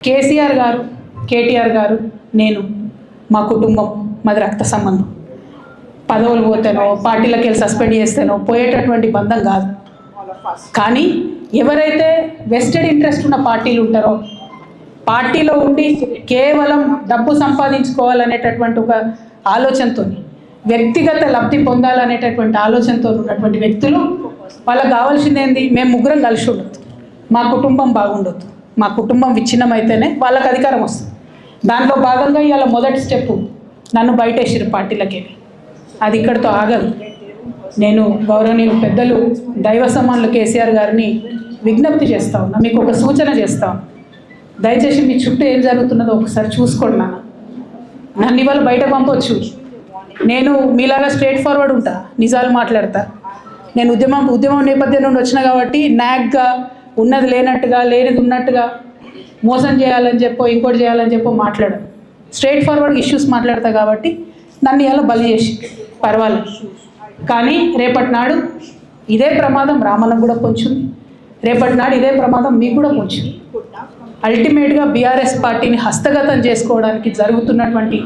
కేసీఆర్ గారు, కేటీఆర్ గారు, నేను, మా కుటుంబం, మాది రక్త సంబంధం. పదవులు పోతేనో పార్టీలకు వెళ్ళి సస్పెండ్ చేస్తేనో పోయేటటువంటి బంధం కాదు. కానీ ఎవరైతే వెస్టెడ్ ఇంట్రెస్ట్ ఉన్న పార్టీలు ఉంటారో, పార్టీలో ఉండి కేవలం డబ్బు సంపాదించుకోవాలనేటటువంటి ఒక ఆలోచనతో, వ్యక్తిగత లబ్ధి పొందాలనేటటువంటి ఆలోచనతో ఉన్నటువంటి వ్యక్తులు, వాళ్ళకి కావాల్సింది ఏంది? మేము ముగ్గురం కలిసి ఉండొద్దు, మా కుటుంబం బాగుండొద్దు, మా కుటుంబం విచ్ఛిన్నమైతేనే వాళ్ళకి అధికారం వస్తుంది. దాంట్లో భాగంగా ఇవాళ మొదటి స్టెప్పు నన్ను బయటేసిరు పార్టీలకి. అది ఇక్కడితో ఆగదు. నేను గౌరవనీయులు పెద్దలు దైవ సమానులు కేసీఆర్ గారిని విజ్ఞప్తి చేస్తా ఉన్నా, మీకు ఒక సూచన చేస్తా ఉన్నా. దయచేసి మీ చుట్టూ ఏం జరుగుతున్నదో ఒకసారి చూసుకోండి. నన్ను ఇవాళ బయట పంపవచ్చు. నేను మీలాగా స్ట్రేట్ ఫార్వర్డ్ ఉంటా, నిజాలు మాట్లాడతా. నేను ఉద్యమం నేపథ్యం నుండి వచ్చిన కాబట్టి నాగ్గా, ఉన్నది లేనట్టుగా, లేనిది ఉన్నట్టుగా, మోసం చేయాలని చెప్పో ఇంకోటి చేయాలని చెప్పో మాట్లాడను. స్ట్రేట్ ఫార్వర్డ్ ఇష్యూస్ మాట్లాడతా కాబట్టి నన్ను ఇలా బలి చేసి పర్వాలేదు. కానీ రేపటి నాడు ఇదే ప్రమాదం రామన్నకు కూడా పొంచుంది, రేపటి నాడు ఇదే ప్రమాదం మీకు కూడా పొంచుంది. అల్టిమేట్గా బీఆర్ఎస్ పార్టీని హస్తగతం చేసుకోవడానికి జరుగుతున్నటువంటి